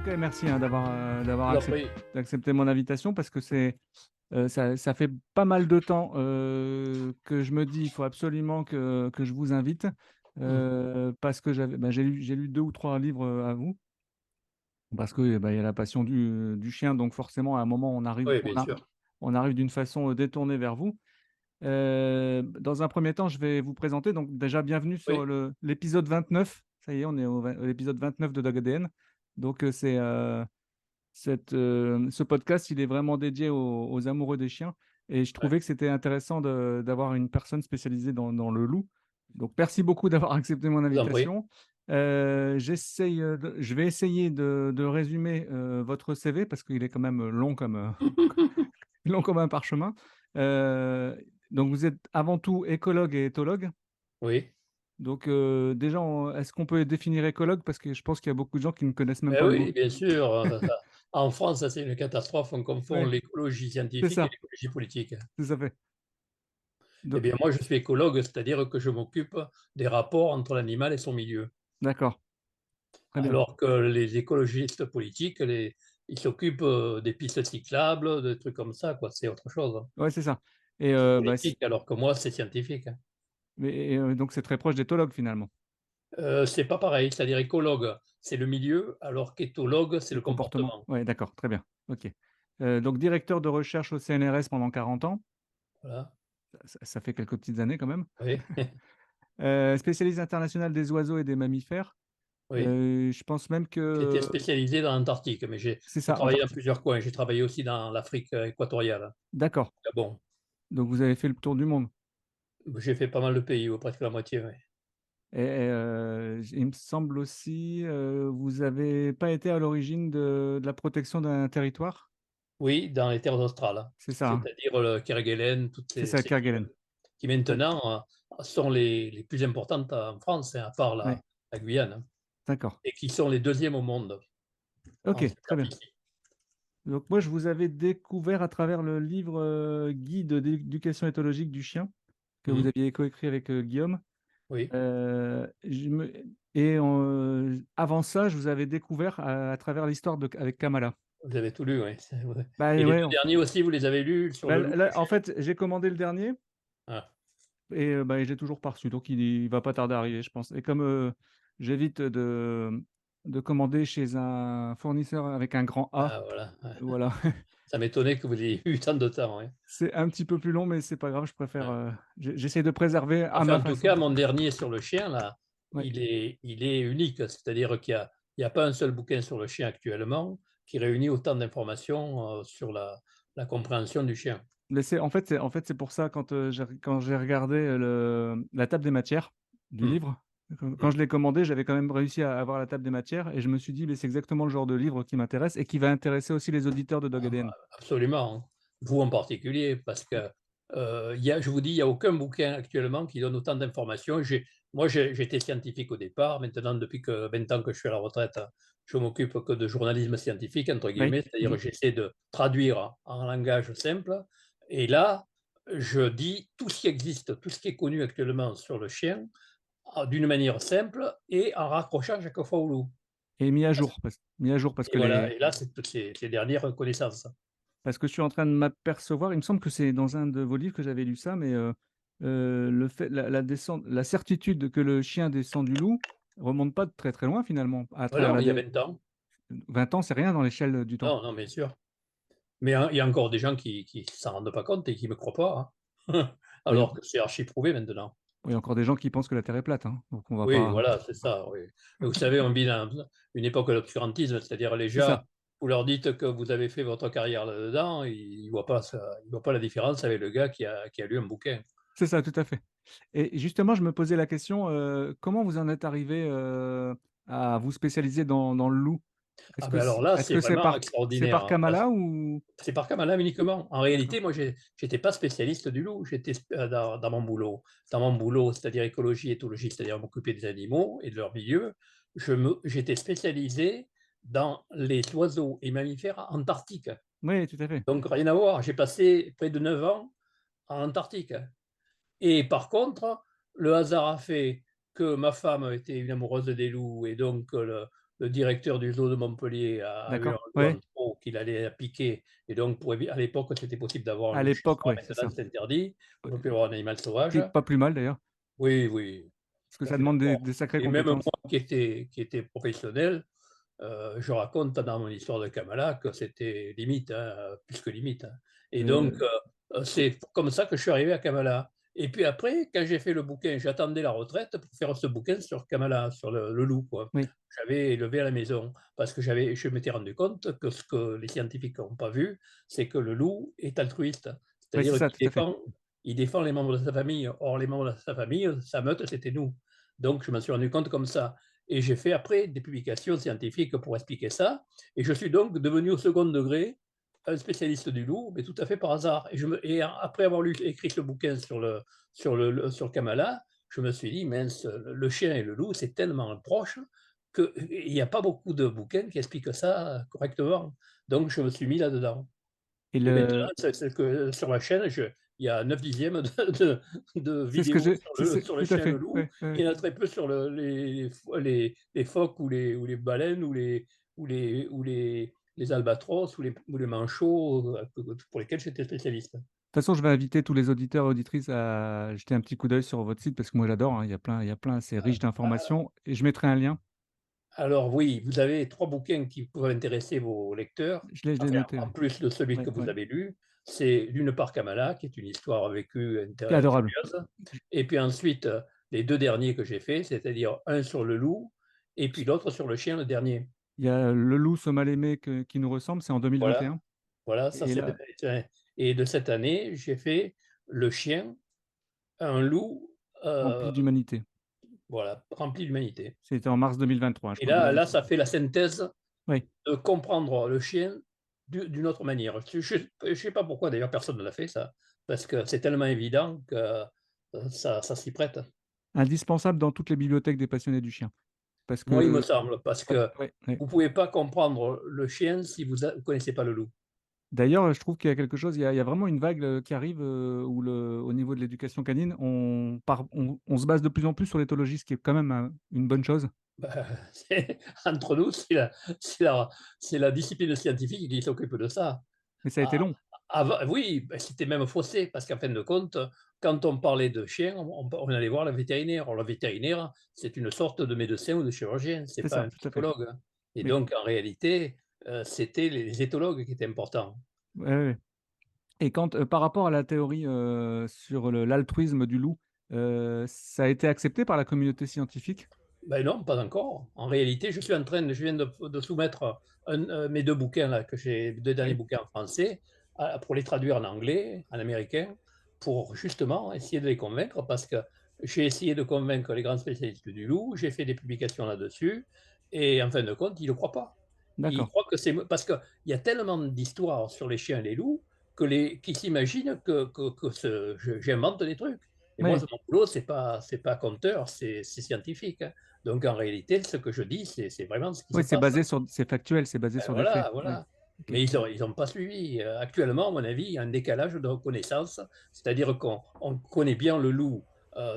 tout cas, merci d'avoir Je vous en prie. accepté mon invitation parce que ça fait pas mal de temps que je me dis il faut absolument que je vous invite Mmh. parce que j'ai lu deux ou trois livres à vous. Parce que il y a la passion du chien, donc forcément, à un moment, Oui, bien sûr. on arrive d'une façon détournée vers vous. Dans un premier temps, je vais vous présenter. Donc, déjà, bienvenue sur Oui, l'épisode 29. Ça y est, on est à l'épisode 29 de Dog ADN. Donc, ce podcast, il est vraiment dédié aux amoureux des chiens. Et je ouais, trouvais que c'était intéressant d'avoir une personne spécialisée dans le loup. Donc, merci beaucoup d'avoir accepté mon je vous en prie. invitation. Je vais essayer de résumer votre CV parce qu'il est quand même long long comme un parchemin. Euh, donc, vous êtes avant tout écologue et éthologue. Oui. Donc, déjà, est-ce qu'on peut définir écologue? Parce que je pense qu'il y a beaucoup de gens qui ne connaissent même Beh, pas le oui, mot. bien sûr, en France, ça c'est une catastrophe, on confond Oui, l'écologie c'est scientifique et ça, l'écologie politique. tout à fait. Eh Do- bien, moi, je suis écologue, c'est-à-dire que je m'occupe des rapports entre l'animal et son milieu. D'accord, très bien. Alors que les écologistes politiques, ils s'occupent des pistes cyclables, des trucs comme ça, quoi. C'est autre chose, hein. Ouais, c'est ça. Et, C'est politique, alors que moi, c'est scientifique, hein. donc, c'est très proche d'éthologue finalement. C'est pas pareil, c'est-à-dire écologue, c'est le milieu, alors qu'éthologue, c'est Le le comportement. comportement. Ouais, d'accord, très bien. Ok. Donc, directeur de recherche au CNRS pendant 40 ans. Voilà, Ça fait quelques petites années quand même. oui, Spécialiste international des oiseaux et des mammifères. oui. Je pense même J'étais que spécialisé dans l'Antarctique, mais c'est j'ai ça, travaillé dans Antarctique. plusieurs coins. J'ai travaillé aussi dans l'Afrique équatoriale. D'accord. Bon, Donc, vous avez fait le tour du monde. j'ai fait pas mal de pays, presque la moitié. Oui, Et il me semble aussi, vous n'avez pas été à l'origine de la protection d'un territoire? oui, dans les terres australes, hein. C'est ça, hein. C'est-à-dire le Kerguelen, toutes C'est ça, ces îles Kerguelen. qui Ouais, maintenant sont les plus importantes en France, hein, à part ouais, la Guyane, hein, d'accord. et qui sont les deuxièmes au monde Ok, en très bien. superficie. Donc moi, je vous avais découvert à travers le livre Guide d'éducation éthologique du chien que vous Mhm. aviez coécrit avec Guillaume. Oui, Euh, je me- Avant ça, je vous avais découvert à travers l'histoire avec Kamala. vous avez tout lu, oui. Bah Et les ouais, deux derniers aussi, vous les avez lus sur bah, le loup. en fait, j'ai commandé le dernier Ah, et bah, j'ai toujours pas reçu, donc il va pas tarder à arriver, je pense. Et comme j'évite de commander chez un fournisseur avec un grand A, ah, voilà. voilà. Ça m'étonnait que vous ayez eu tant de temps, oui. C'est un petit peu plus long, mais c'est pas grave, je préfère. Ouais. J'essaie de préserver à Enfin, ma en tout façon. cas, mon dernier sur le chien, là, Ouais. il est unique. C'est-à-dire qu'il y a pas un seul bouquin sur le chien actuellement qui réunit autant d'informations sur la compréhension du chien. Mais en fait, c'est pour ça quand j'ai regardé la table des matières du Hmm, livre, quand hmm. je l'ai commandé, j'avais quand même réussi à avoir la table des matières et je me suis dit, mais c'est exactement le genre de livre qui m'intéresse et qui va intéresser aussi les auditeurs de Dog Ah, ADN. absolument, hein. Vous en particulier, parce que je vous dis, il n'y a aucun bouquin actuellement qui donne autant d'informations. Moi, j'étais scientifique au départ. Maintenant, depuis que 20 ans que je suis à la retraite, je m'occupe que de journalisme scientifique, entre Oui. guillemets, c'est-à-dire Mhm. que j'essaie de traduire en langage simple. Et là, je dis tout ce qui existe, tout ce qui est connu actuellement sur le chien, d'une manière simple et en raccrochant chaque fois au loup. Et mis à jour parce Et que voilà, et là, c'est toutes les dernières connaissances. parce que je suis en train de m'apercevoir, il me semble que c'est dans un de vos livres que j'avais lu ça, mais le fait, la certitude que le chien descend du loup remonte pas de très très loin finalement. À travers Voilà, il y a 20 ans. 20 ans, c'est rien dans l'échelle du temps. Non, non, bien sûr. Mais hein, il y a encore des gens qui s'en rendent pas compte et qui me croient pas, hein. Oui, Alors que c'est archi prouvé maintenant. il y a encore des gens qui pensent que la Terre est plate, hein, donc on va Oui, pas. voilà, c'est ça, oui. Mais vous savez, on vit dans une époque de l'obscurantisme, c'est-à-dire les C'est ça, gens, vous leur dites que vous avez fait votre carrière là-dedans, ils ne voient pas ça, ils voient pas la différence avec le gars qui a lu un bouquin. c'est ça, tout à fait. Et justement, je me posais la question, comment vous en êtes arrivé à vous spécialiser dans le loup? Ah ben alors là, Est-ce c'est que vraiment c'est extraordinaire, par hein, parce Kamala ou? c'est par Kamala uniquement. En D'accord. réalité, moi, j'étais pas spécialiste du loup. J'étais dans mon boulot. Dans mon boulot, c'est-à-dire écologie, éthologie, c'est-à-dire m'occuper des animaux et de leur milieu, j'étais spécialisé dans les oiseaux et mammifères antarctiques. Oui, tout à fait. Donc, rien à voir. J'ai passé près de 9 ans en Antarctique. Et par contre, le hasard a fait que ma femme était une amoureuse des loups et donc le directeur du zoo de Montpellier a eu un D'accord. loup en Ouais. trop qu'il allait piquer et donc à l'époque, c'était possible d'avoir un À loup chez l'époque, soi. ouais, c'est Maintenant, ça. c'est interdit. On Ouais. ne peut plus avoir un animal sauvage. Et pas plus mal d'ailleurs, Oui, oui, parce que tout à ça fait demande d'accord. des sacrées Et même compétences. moi qui était professionnel, je raconte dans mon histoire de Kamala que c'était limite, hein, plus que limite, hein. Et donc, Heu, c'est comme ça que je suis arrivé à Kamala. Et puis après, quand j'ai fait le bouquin, j'attendais la retraite pour faire ce bouquin sur Kamala, sur le loup, quoi. oui. J'avais élevé à la maison parce que je m'étais rendu compte que ce que les scientifiques n'ont pas vu, c'est que le loup est altruiste. Oui, c'est C'est-à-dire ça, qu'il tout à fait. défend les membres de sa famille. Or, les membres de sa famille, sa meute, c'était nous. Donc je m'en suis rendu compte comme ça. Et j'ai fait après des publications scientifiques pour expliquer ça. Et je suis donc devenu au second degré un spécialiste du loup, mais tout à fait par hasard. Et après avoir écrit ce bouquin sur Kamala, je me suis dit, mince, le chien et le loup, c'est tellement proche qu'il n'y a pas beaucoup de bouquins qui expliquent ça correctement. Donc je me suis mis là-dedans. Et Et maintenant, le c'est que sur ma chaîne, il y a 9/10 de c'est ce que vidéos j'ai c'est sur le tout à chien et le fait, loup. ouais, ouais, Il ouais. y en a très peu sur les phoques ou les baleines ou les albatros ou les manchots pour lesquels j'étais spécialiste. De toute façon, je vais inviter tous les auditeurs et auditrices à jeter un petit coup d'œil sur votre site parce que moi j'adore, hein, il y a plein, c'est riche d'informations et je mettrai un lien. Alors oui, vous avez 3 bouquins qui pourraient intéresser vos lecteurs, Je l'ai enfin, noté, en ouais. plus de celui Ouais, que vous ouais. avez lu. C'est d'une part Kamala, qui est une histoire vécue C'est adorable. curieuse, et puis ensuite, les 2 derniers que j'ai faits, c'est-à-dire un sur le loup et puis l'autre sur le chien, le dernier. Il y a Le loup se mal aimé qui nous ressemble, c'est en Voilà, 2021 voilà, ça et là, et de cette année, j'ai fait le chien, un loup, rempli heu, d'humanité. voilà, rempli d'humanité. C'était en mars 2023, je Et crois que vous là, l'avez ça sorti. fait la synthèse Oui, de comprendre le chien d'une autre manière. Je sais pas pourquoi d'ailleurs personne ne l'a fait ça, parce que c'est tellement évident que, ça s'y prête. indispensable dans toutes les bibliothèques des passionnés du chien parce Moi, il me que semble, parce ouais, que ouais, ouais. vous pouvez pas comprendre le chien si vous connaissez pas le loup. D'ailleurs, je trouve qu'il y a quelque chose, il y a vraiment une vague, qui arrive, où au niveau de l'éducation canine, on se base de plus en plus sur l'éthologie, ce qui est quand même une bonne chose, Bah, entre nous, c'est la c'est la discipline scientifique qui s'occupe de ça. mais ça a été A long. Oui, bah, c'était même faussé parce qu'en fin de compte, quand on parlait de chien, on allait voir le vétérinaire. Or le vétérinaire, c'est une sorte de médecin ou de chirurgien, c'est C'est pas ça, un tout à fait. psychologue, hein. Et Oui, donc en réalité, c'était les éthologues qui étaient importants. ouais, ouais, ouais. Et quand, par rapport à la théorie, sur l'altruisme du loup, ça a été accepté par la communauté scientifique? Ben non, pas encore. En réalité, je viens de soumettre mes 2 bouquins là, que j'ai 2 derniers Oui, bouquins en français, pour les traduire en anglais, en américain, pour justement essayer de les convaincre parce que j'ai essayé de convaincre les grands spécialistes du loup, j'ai fait des publications là-dessus et en fin de compte, ils ne le croient pas. Ils d'accord. croient que c'est parce qu'il y a tellement d'histoires sur les chiens et les loups qu'ils s'imaginent que j'invente des trucs. Et moi, Oui, mon boulot, c'est pas conteur, c'est scientifique, hein. Donc en réalité, ce que je dis, c'est vraiment ce qui se oui, passe. c'est factuel, c'est basé Ben sur des faits. voilà, Oui, voilà. OK. Mais ils ont pas suivi. Actuellement, à mon avis, il y a un décalage de reconnaissance, c'est-à-dire qu'on connaît bien le loup,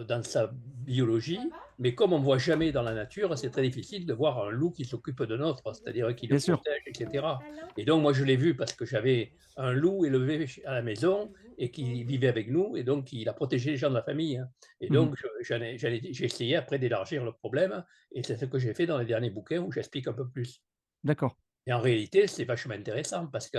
dans sa biologie, mais comme on ne voit jamais dans la nature, c'est très difficile de voir un loup qui s'occupe de notre, c'est-à-dire qui le Bien sûr. protège, et cetera. Et donc moi, je l'ai vu parce que j'avais un loup élevé à la maison et qui vivait avec nous et donc il a protégé les gens de la famille, hein. Et Mmh. donc j'ai essayé après d'élargir le problème et c'est ce que j'ai fait dans les derniers bouquins où j'explique un peu plus. D'accord. Et en réalité, c'est vachement intéressant parce que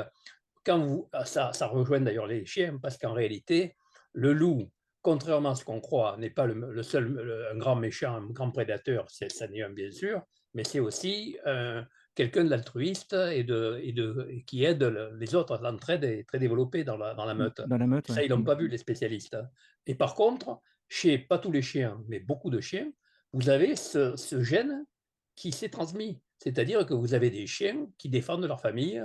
quand ça rejoint d'ailleurs les chiens, parce qu'en réalité, le loup, contrairement à ce qu'on croit, n'est pas le seul, un grand méchant, un grand prédateur, ça n'est un bien sûr, mais c'est aussi quelqu'un d'altruiste et qui aide les autres. L'entraide est très développée dans la meute. Dans la meute, Et ouais. ça, ils l'ont Mmh. pas vu, les spécialistes, hein. Et par contre, chez pas tous les chiens, mais beaucoup de chiens, vous avez ce gène qui s'est transmis. C'est-à-dire que vous avez des chiens qui défendent leur famille,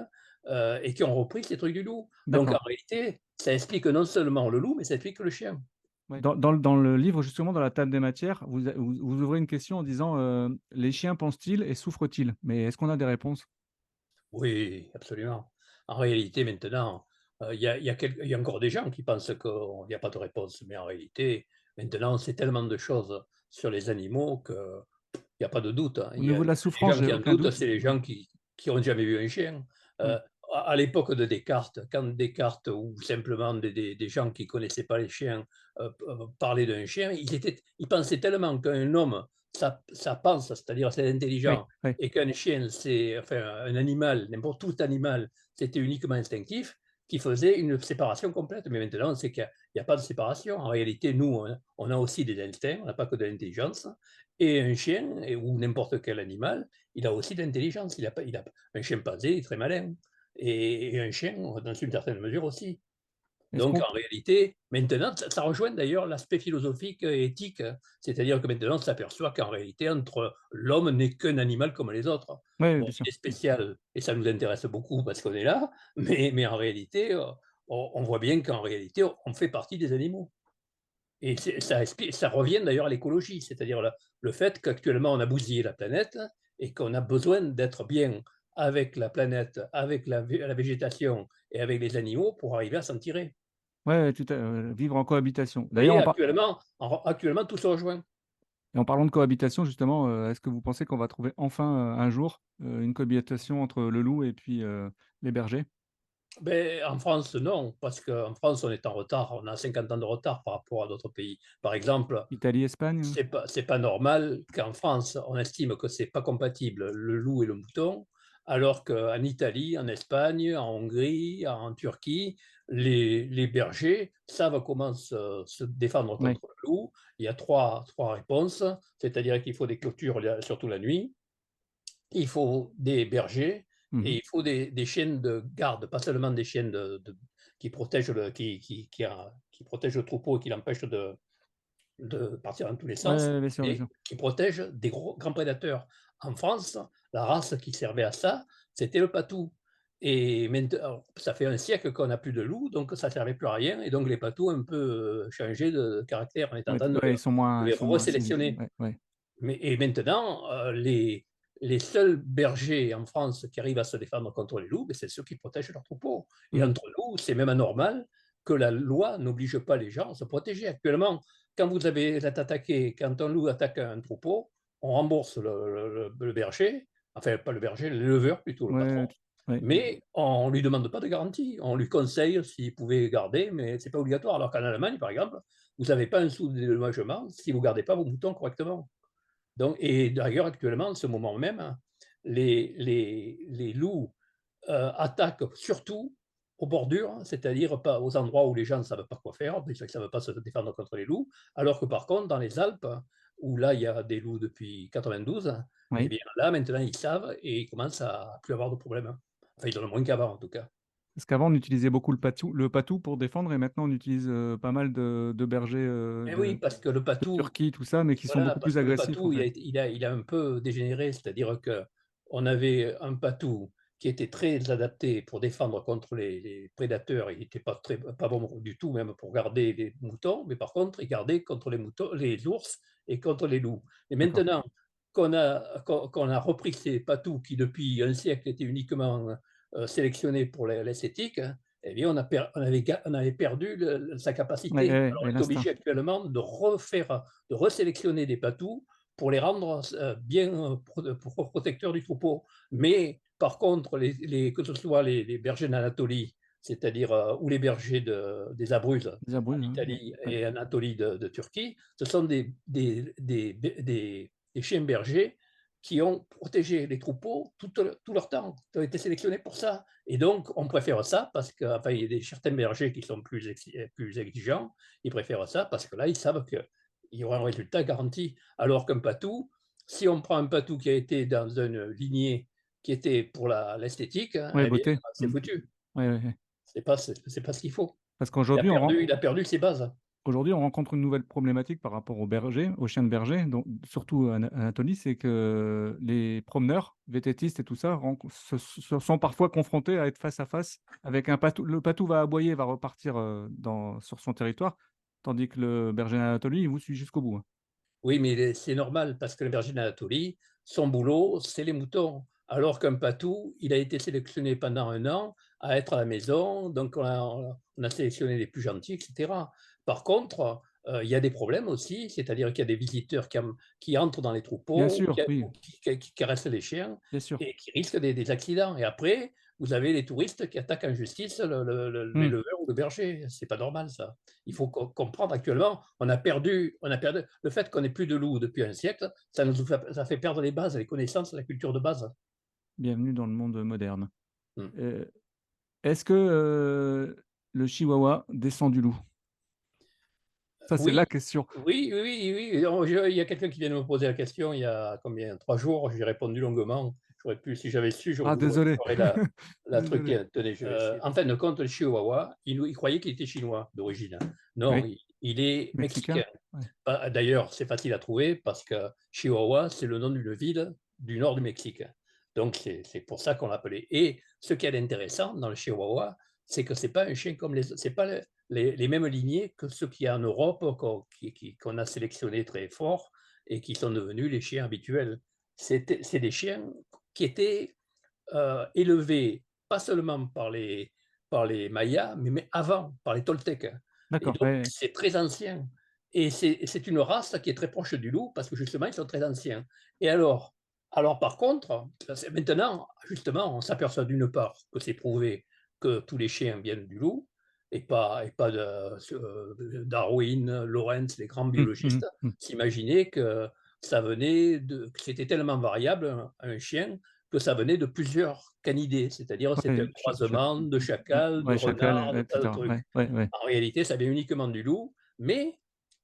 et qui ont repris ces trucs du loup. Donc en D'accord. réalité, ça explique non seulement le loup, mais ça explique le chien. Ouais. Dans le livre, justement, dans la table des matières, vous ouvrez une question en disant, «Les chiens pensent-ils et souffrent-ils?» Mais est-ce qu'on a des réponses? Oui, absolument. En réalité, maintenant, il y a encore des gens qui pensent qu'il n'y a pas de réponse, mais en réalité, maintenant, c'est tellement de choses sur les animaux qu'il il y a pas de doute, hein. Au Il y a niveau de la les souffrance, gens j'ai qui en aucun doutent, doute. c'est les gens qui ont jamais vu un chien. Oui, Heu, à l'époque de Descartes, quand Descartes ou simplement des gens qui connaissaient pas les chiens, parlaient d'un chien, ils pensaient tellement qu'un homme, ça pense, c'est-à-dire c'est oui, intelligent oui. et qu'un chien, c'est enfin un animal, n'importe tout animal, c'était uniquement instinctif, qui faisait une séparation complète. Mais maintenant, c'est qu'il y a pas de séparation. En réalité, nous, on a aussi des instincts, on n'a pas que de l'intelligence et un chien ou n'importe quel animal, il a aussi de l'intelligence. Il a un chimpanzé est très malin et un chien, dans une certaine mesure aussi. Est-ce Donc qu'on en réalité, maintenant, ça rejoint d'ailleurs l'aspect philosophique et éthique, c'est-à-dire que maintenant, on s'aperçoit qu'en réalité, entre l'homme n'est qu'un animal comme les autres. ouais, Bon, bien sûr. il est spécial et ça nous intéresse beaucoup parce qu'on est là, mais en réalité, on voit bien qu'en réalité, on fait partie des animaux. Et ça revient d'ailleurs à l'écologie, c'est-à-dire le fait qu'actuellement on a bousillé la planète et qu'on a besoin d'être bien avec la planète, avec la végétation et avec les animaux pour arriver à s'en tirer. Ouais, ouais, vivre en cohabitation. Vous D'ailleurs, voyez, actuellement tout se rejoint. en parlant de cohabitation justement, est-ce que vous pensez qu'on va trouver enfin, un jour, une cohabitation entre le loup et puis, les bergers? Ben en France, non, parce qu'en France, on est en retard, on a 50 ans de retard par rapport à d'autres pays. Par exemple, Italie, Espagne? c'est pas normal qu'en France, on estime que c'est pas compatible le loup et le mouton, alors qu'en Italie, en Espagne, en Hongrie, en Turquie, les bergers savent comment se défendre Oui. contre le loup. Il y a trois réponses, c'est-à-dire qu'il faut des clôtures, surtout la nuit, il faut des bergers et Mmh. il faut des chiens de garde, pas seulement des chiens qui protègent qui protègent le troupeau et qui l'empêchent de partir dans tous les Ouais, sens ouais, bien sûr, bien sûr. et qui protègent des grands prédateurs. En France, la race qui servait à ça, c'était le patou. Et maintenant, ça fait un siècle qu'on n'a plus de loups, donc ça ne servait plus à rien. Et donc les patous ont un peu changé de caractère. On est en Ouais, train ouais, de ils les sont moins sélecti resélectionner. ouais, ouais. Et maintenant, les seuls bergers en France qui arrivent à se défendre contre les loups, ben, c'est ceux qui protègent leurs troupeaux. Et Mmh. entre nous, c'est même anormal que la loi n'oblige pas les gens à se protéger. Actuellement, quand vous êtes attaqué, quand un loup attaque un troupeau, on rembourse le berger, enfin pas le berger, l'éleveur plutôt, le patron, Ouais, ouais. mais on ne lui demande pas de garantie. On lui conseille s'il pouvait garder, mais ce n'est pas obligatoire. Alors qu'en Allemagne, par exemple, vous n'avez pas un sou de dédommagement si vous ne gardez pas vos moutons correctement. Donc, et d'ailleurs, actuellement, en ce moment même, les loups attaquent surtout aux bordures, c'est-à-dire pas aux endroits où les gens ne savent pas quoi faire, parce qu'ils ne savent pas se défendre contre les loups, alors que par contre, dans les Alpes, où là, il y a des loups depuis 92, eh Oui. bien là, maintenant, ils savent et ils commencent à plus avoir de problème. Enfin, ils en ont moins qu'avant, en tout cas. Parce qu'avant, on utilisait beaucoup le patou pour défendre et maintenant on utilise, pas mal de bergers, Et oui, parce que le de patou, Turquie, tout ça, mais qui sont voilà, beaucoup parce plus que le agressifs, en patou, fait. il a un peu dégénéré, c'est-à-dire qu'on avait un patou qui était très adapté pour défendre contre les prédateurs. Il n'était pas bon du tout, même pour garder les moutons, mais par contre, il gardait contre les moutons, les ours et contre les loups. Et D'accord. maintenant qu'on a repris ces patous qui, depuis un siècle, étaient uniquement sélectionnés pour l'esthétique, eh bien, on avait perdu sa Ouais, capacité. ouais, Alors, ouais, on est l'instinct. obligé actuellement de resélectionner des patous pour les rendre bien protecteurs du troupeau. Mais par contre, que ce soit les bergers d'Anatolie, c'est-à-dire ou les bergers des Abruzzes Les en abruzzes, hein, ouais, Italie ouais. et Anatolie de Turquie, ce sont des chiens bergers qui ont protégé les troupeaux tout leur temps, qui ont été sélectionnés pour ça. Et donc, on préfère ça parce que, enfin, il y a certains bergers qui sont plus exigeants, ils préfèrent ça parce que là, ils savent qu'il y aura un résultat garanti. Alors qu'un patou, si on prend un patou qui a été dans une lignée qui était pour l'esthétique, Ouais, eh bien, beauté. c'est Mmh. foutu. Ouais, ouais, ouais. C'est pas ce qu'il faut. Parce qu'aujourd'hui, Il a perdu ses bases. aujourd'hui, on rencontre une nouvelle problématique par rapport aux bergers, aux chiens de berger, donc surtout en Anatolie, c'est que les promeneurs, vététistes et tout ça, sont parfois confrontés à être face à face avec un patou. Le patou va aboyer, va repartir, sur son territoire, tandis que le berger d'Anatolie, il vous suit jusqu'au bout, hein. Oui, mais c'est normal parce que le berger d'Anatolie, son boulot, c'est les moutons. Alors qu'un patou, il a été sélectionné pendant un an à être à la maison, donc on a sélectionné les plus gentils, etc. Par contre, il y a des problèmes aussi, c'est-à-dire qu'il y a des visiteurs qui entrent dans les Bien troupeaux, sûr, oui, qui caressent les chiens bien sûr. et qui risquent des accidents. Et après, vous avez les touristes qui attaquent en justice Mmh. l'éleveur ou le berger. C'est pas normal ça. Il faut comprendre actuellement, on a perdu le fait qu'on n'ait plus de loups depuis un siècle, ça fait perdre les bases, les connaissances, la culture de base. Bienvenue dans le monde moderne. Mmh. Heu, est-ce que, le chihuahua descend du loup? Ça, c'est Oui, la question. oui, oui, oui, oui, oui. Il y a quelqu'un qui vient de me poser la question il y a combien? 3 jours, j'ai répondu longuement. J'aurais pu si j'avais su, Ah désolé, j'aurais la désolé. truquée. Tenez, je vais essayer en fin de compte, le chihuahua, il croyait qu'il était chinois d'origine, hein. Non, Oui, il est mexicain? mexicain. Ouais. D'ailleurs, c'est facile à trouver parce que Chihuahua, c'est le nom d'une ville du nord du Mexique. Donc c'est pour ça qu'on l'appelait. Et ce qui est intéressant dans le Chihuahua, c'est que c'est pas un chien comme c'est pas les mêmes lignées que ceux qu'il y a en Europe qu'on a sélectionnés très fort et qui sont devenus les chiens habituels. C'est des chiens qui étaient élevés pas seulement par les Mayas, mais avant, par les Toltecs. Et D'accord, donc, ouais, c'est très ancien. Et c'est une race qui est très proche du loup parce que justement, ils sont très anciens. Et alors par contre, maintenant, justement, on s'aperçoit d'une part que c'est prouvé que tous les chiens viennent du loup et pas Darwin, Lawrence, les grands mmh, mmh biologistes, mh. s'imaginaient que que c'était tellement variable, un chien, que ça venait de plusieurs canidés, c'est-à-dire c'était un Ouais, croisement de chacal, de ouais, chacal, renard, de et tas de cetera. trucs. Ouais, ouais, ouais. En réalité, ça vient uniquement du loup, mais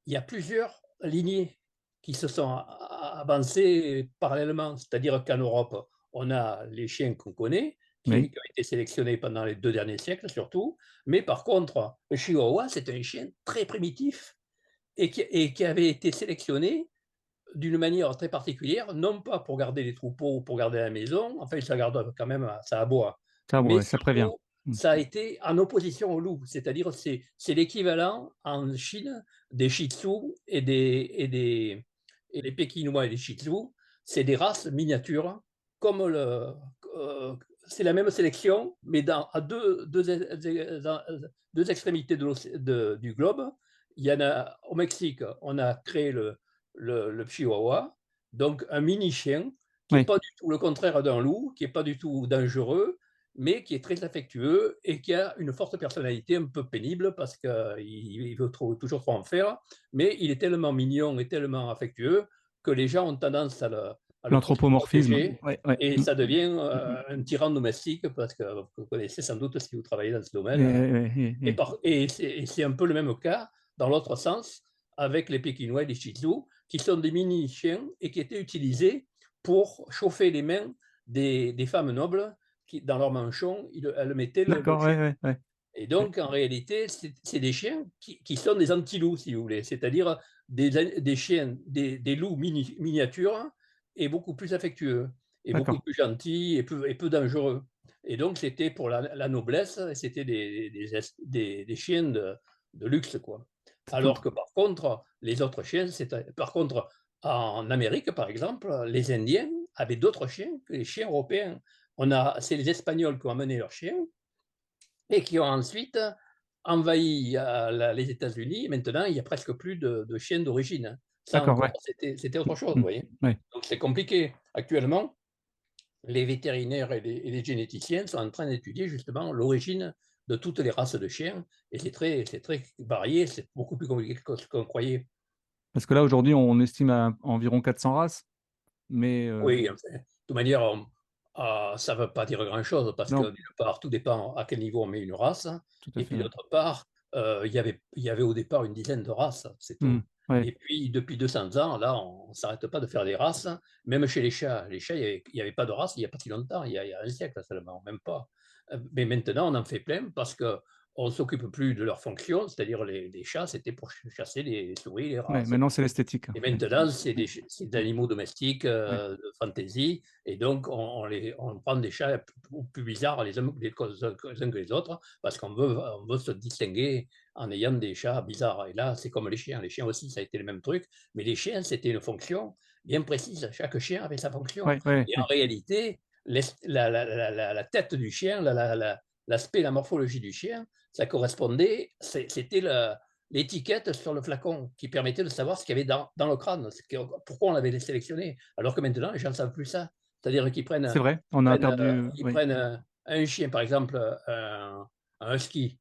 il y a plusieurs lignées qui se sont avancées parallèlement. C'est-à-dire qu'en Europe, on a les chiens qu'on connaît, Oui, qui ont été sélectionnés pendant les 2 derniers siècles surtout, mais par contre, le chihuahua, c'est un chien très primitif et qui avait été sélectionné d'une manière très particulière, non pas pour garder les troupeaux ou pour garder la maison, enfin ça garde quand même, ça aboie, ça mais ouais, ça prévient. surtout, Mmh. ça a été en opposition au loup. C'est-à-dire c'est l'équivalent en Chine des Shih Tzu et les Pékinois et les Shih Tzu, c'est des races miniatures comme heu, c'est la même sélection, mais à 2 extrémités du globe. Il y en a au Mexique, on a créé le chihuahua, donc un mini chien qui est Oui, pas du tout le contraire d'un loup, qui est pas du tout dangereux, mais qui est très affectueux et qui a une forte personnalité un peu pénible parce qu'il veut toujours trop en faire, mais il est tellement mignon et tellement affectueux que les gens ont tendance à le l'anthropomorphisme. protéger Ouais, ouais. et Mmh. ça devient Mmh mh. un tyran domestique parce que vous connaissez sans doute si vous travaillez dans ce Et domaine. ouais, et Et c'est un peu le même cas dans l'autre sens avec les Pékinois et les Shih Tzu, qui sont des mini chiens et qui étaient utilisés pour chauffer les mains des femmes nobles qui, dans leur manchon, elles mettaient le d'accord, chien. ouais, ouais, ouais. Et Ouais. donc, en réalité, c'est des chiens qui sont des anti-loups, si vous voulez, c'est-à-dire des chiens, des loups miniatures et beaucoup plus affectueux et beaucoup D'accord. plus gentils et peu dangereux. Et donc, c'était pour la noblesse, c'était des chiens de luxe, quoi. Tout Alors que par contre, les autres chiens, par contre, en Amérique, par exemple, les Indiens avaient d'autres chiens que les chiens européens. C'est les Espagnols qui ont amené leurs chiens et qui ont ensuite envahi les États-Unis. Maintenant, il n'y a presque plus de chiens d'origine, hein. Ça d'accord, ouais. encore, c'était autre chose, Mmh. vous voyez. Ouais. Donc c'est compliqué. Actuellement, les vétérinaires et les généticiens sont en train d'étudier justement l'origine de toutes les races de chiens et c'est très varié, c'est beaucoup plus compliqué que ce qu'on croyait. Parce que là, aujourd'hui, on estime à environ 400 races, mais Oui, enfin, de toute manière, ça ne veut pas dire grand-chose parce que non, d'une part, tout dépend à quel niveau on met une race tout à et fait, puis ouais. d'autre part, il y avait au départ une dizaine de races, c'est Mmh. tout. Ouais. Et puis depuis 200 ans, là, on ne s'arrête pas de faire des races, même chez les chats. Les chats, il y avait pas de race il y a pas si longtemps, il y a un siècle seulement, même pas. Mais maintenant, on en fait plein parce qu'on ne s'occupe plus de leur fonction, c'est-à-dire les chats, c'était pour chasser les souris, les rats, Ouais, c'est maintenant, c'est l'esthétique, et ouais. maintenant, c'est des Mmh. animaux domestiques, Ouais. de fantaisie et donc on prend des chats plus bizarres les uns que les autres parce on veut se distinguer en ayant des chats bizarres et là, c'est comme les chiens. Les chiens aussi, ça a été le même truc, mais les chiens, c'était une fonction bien précise. Chaque chien avait sa fonction Ouais, ouais, et en ouais. réalité, la tête du chien, l'aspect, la morphologie du chien, ça correspondait c'était l'étiquette sur le flacon qui permettait de savoir ce qu'il y avait dans le crâne, pourquoi on l'avait sélectionné. Alors que maintenant, les gens ne savent plus ça. C'est-à-dire qu'ils C'est vrai, on a perdu, ils oui. prennent un chien, par exemple, un husky.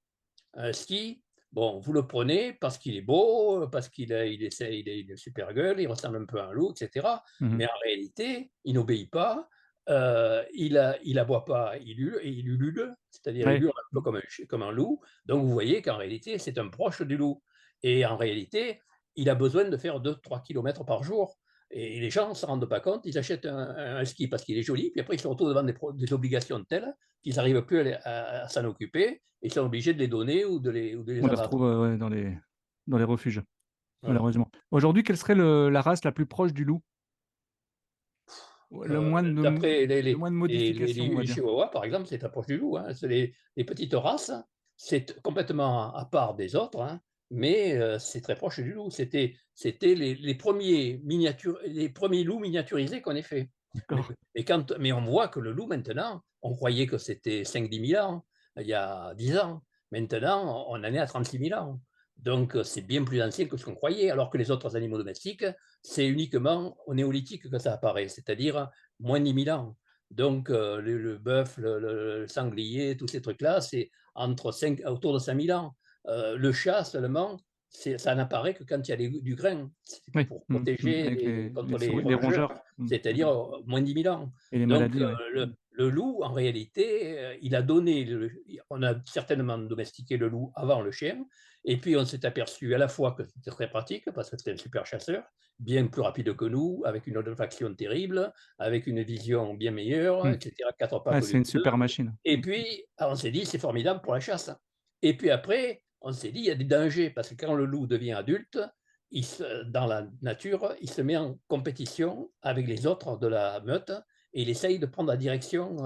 Un husky, bon, vous le prenez parce qu'il est beau, parce il est super gueule, il ressemble un peu à un loup, et cetera. Mmh. Mais en réalité, il n'obéit pas, il aboie pas, il ulule, c'est-à-dire il Ouais. hurle un peu comme un loup. Donc vous voyez qu'en réalité, c'est un proche du loup et en réalité, il a besoin de faire 2-3 kilomètres par jour et les gens ne se rendent pas compte. Ils achètent un husky parce qu'il est joli, puis après ils se retrouvent devant des obligations telles qu'ils n'arrivent plus à s'en occuper. Ils sont obligés de les donner ou de les On les abattre. retrouve, ouais, dans les refuges, Voilà. malheureusement. Aujourd'hui, quelle serait la race la plus proche du loup? Ouais, D'après le moins de modifications, on va les dire. chihuahuas, par exemple, c'est approche du loup, hein. C'est les petites races, c'est complètement à part des autres, hein, mais c'est très proche du loup. C'était les premiers loups miniaturisés qu'on ait fait. Mais D'accord. mais on voit que le loup maintenant, on croyait que c'était 5-10 000 ans, il y a 10 ans. Maintenant, on en est à 36 000 ans. Donc c'est bien plus ancien que ce qu'on croyait, alors que les autres animaux domestiques, c'est uniquement au néolithique que ça apparaît, c'est-à-dire moins de 10 000 ans. Donc, le bœuf, le sanglier, tous ces trucs-là, c'est autour de 5 000 ans. Le chat seulement, ça n'apparaît que quand il y a du grain, Oui, pour protéger avec contre les les souris, les rongeurs, rongeurs, c'est-à-dire moins de 10 000 ans. et les Donc, maladies, ouais. le loup, en réalité, il a donné, on a certainement domestiqué le loup avant le chien, et puis on s'est aperçu à la fois que c'était très pratique, parce que c'était un super chasseur, bien plus rapide que nous, avec une olfaction terrible, avec une vision bien meilleure, Mmh. etc. 4 Ouais, pattes au lieu c'est une de 2. super machine. Et puis, on s'est dit, c'est formidable pour la chasse. Et puis après, on s'est dit, il y a des dangers, parce que quand le loup devient adulte, dans la nature, il se met en compétition avec les autres de la meute et il essaye de prendre la direction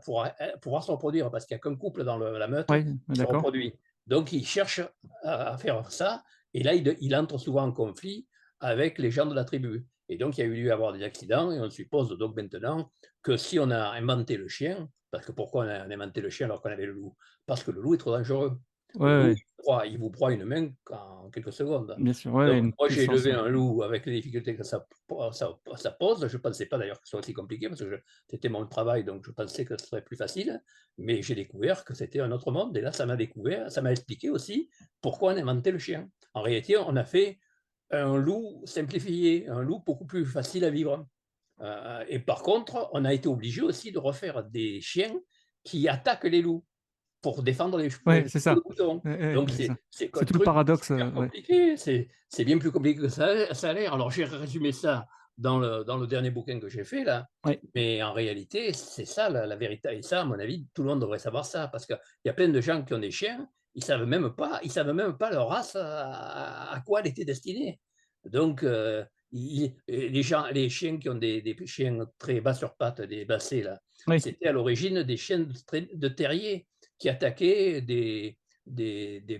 pour pouvoir se reproduire, parce qu'il n'y a qu'un couple dans la meute Ouais, qui se d'accord. reproduit. Donc, il cherche à faire ça, et là, il entre souvent en conflit avec les gens de la tribu. Et donc, il y a eu lieu à avoir des accidents, et on suppose donc maintenant que si on a inventé le chien, parce que pourquoi on a inventé le chien alors qu'on avait le loup? Parce que le loup est trop dangereux. Ouais, Le loup, ouais, il vous broie une main en quelques secondes. bien sûr, ouais, Donc, une moi, j'ai puissance, élevé un loup avec les difficultés que ça pose. Je ne pensais pas d'ailleurs que ce soit aussi compliqué, parce que c'était mon travail, donc je pensais que ce serait plus facile. Mais j'ai découvert que c'était un autre monde. Et là, ça m'a expliqué aussi pourquoi on a inventé le chien. En réalité, on a fait un loup simplifié, un loup beaucoup plus facile à vivre. Et par contre, on a été obligé aussi de refaire des chiens qui attaquent les loups pour défendre ouais, les c'est chevaux ça. de mouton. Ouais, ouais, Donc c'est ça. c'est un C'est tout le truc paradoxe, super ouais. compliqué, c'est bien plus compliqué que ça a l'air. Alors j'ai résumé ça dans le dernier bouquin que j'ai fait là, Ouais, mais en réalité, c'est ça la vérité. Et ça, à mon avis, tout le monde devrait savoir ça, parce qu'il y a plein de gens qui ont des chiens, ils savent même pas leur race, à quoi elle était destinée. Donc, les chiens qui ont des chiens très bas sur pattes, des basset là, oui, c'était à l'origine des chiens de terrier qui attaquaient des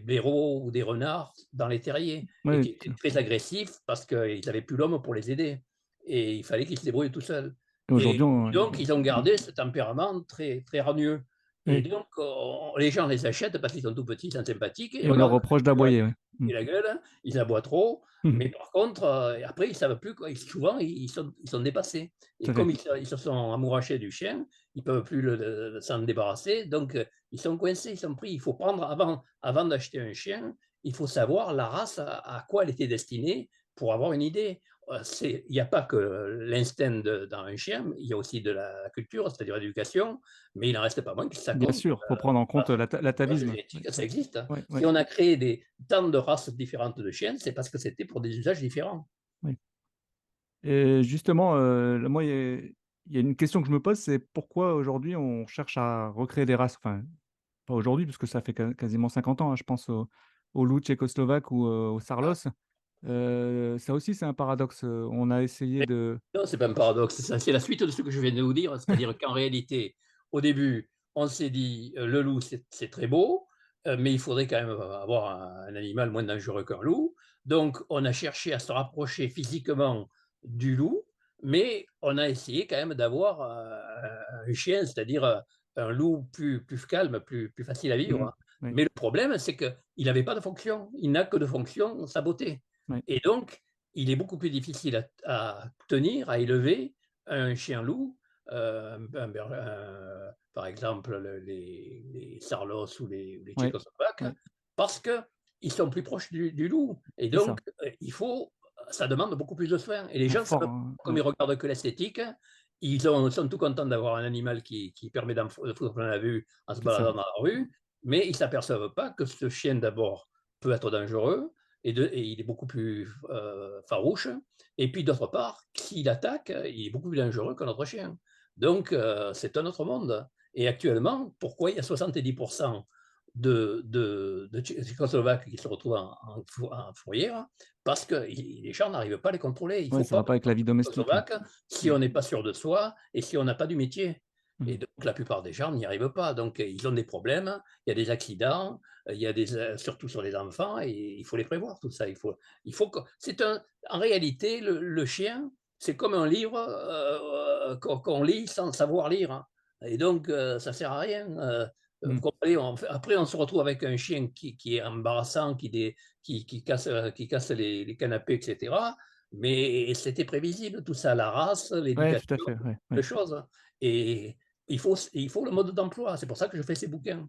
blaireaux ou des renards dans les terriers, et ouais, qui étaient très agressifs parce qu'ils n'avaient plus l'homme pour les aider. Et il fallait qu'ils se débrouillent tout seuls. Et aujourd'hui, on donc, ils ont gardé ce tempérament très, très hargneux. Et oui, donc, les gens les achètent parce qu'ils sont tout petits, ils sont sympathiques, et et on leur regarde reproche comment d'aboyer, ouais. et la gueule, ils aboient trop, Mmh. mais par contre, après, ils savent plus quoi. Souvent, ils sont dépassés. Tout Et à comme fait. ils se sont amourachés du chien, ils peuvent plus s'en débarrasser. Donc, ils sont coincés, ils sont pris. Il faut prendre, avant d'acheter un chien, il faut savoir la race à quoi elle était destinée pour avoir une idée. Il n'y a pas que l'instinct dans un chien, il y a aussi de la culture, c'est-à-dire l'éducation, mais il n'en reste pas moins que ça Bien compte. sûr, faut prendre en compte La l'atavisme. Ouais, génétique, ça ouais, existe. ouais, Si ouais, on a créé tant de races différentes de chiens, c'est parce que c'était pour des usages différents. oui. Et justement, moi, il y a une question que je me pose, c'est pourquoi aujourd'hui on cherche à recréer des races? Enfin, pas aujourd'hui, parce que ça fait quasiment 50 ans, hein, je pense au loup tchécoslovaque ou au sarlos. Ça aussi, c'est un paradoxe, on a essayé de Non, c'est pas un paradoxe, c'est la suite de ce que je viens de vous dire, c'est-à-dire qu'en réalité, au début, on s'est dit, le loup, c'est très beau, mais il faudrait quand même avoir un animal moins dangereux qu'un loup. Donc, on a cherché à se rapprocher physiquement du loup, mais on a essayé quand même d'avoir un chien, c'est-à-dire un loup plus calme, plus facile à mmh, vivre. Oui, Mais le problème, c'est qu'il n'avait pas de fonction. Il n'a que de fonction sa beauté. oui, Et donc, il est beaucoup plus difficile à tenir, à élever un chien loup, par exemple les Sarlos ou les oui, Tchécoslovaques, oui, parce qu'ils sont plus proches du loup. Et c'est ça. donc, ça demande beaucoup plus de soins. Et les Un gens, fort, comme ils regardent que l'esthétique, sont tout contents d'avoir un animal qui permet de foutre plein la vue en se c'est ça. baladant dans la rue, mais ils ne s'aperçoivent pas que ce chien, d'abord, peut être dangereux, et il est beaucoup plus farouche. Et puis, d'autre part, s'il attaque, il est beaucoup plus dangereux que notre chien. Donc, c'est un autre monde. Et actuellement, pourquoi il y a 70% de Tchécoslovaques qui se retrouvent en fourrière? Parce que les gens n'arrivent pas à les contrôler. Il ne Ouais, faut ça pas va pas avec la vie domestique, ouais. Tchécoslovaque si Mmh. on n'est pas sûr de soi et si on n'a pas du métier. Et Mmh. donc, la plupart des gens n'y arrivent pas. Donc, ils ont des problèmes, il y a des accidents, il y a surtout sur les enfants, et il faut les prévoir, tout ça. Il faut que, en réalité, le chien, c'est comme un livre qu'on lit sans savoir lire, hein. Et donc, ça ne sert à rien. Vous Mmh. comprenez, après, on se retrouve avec un chien qui est embarrassant, qui casse les canapés, etc. Mais c'était prévisible, tout ça, la race, Ouais, tout à l'éducation, fait, ouais, de ouais. choses. Et il faut le mode d'emploi. C'est pour ça que je fais ces bouquins.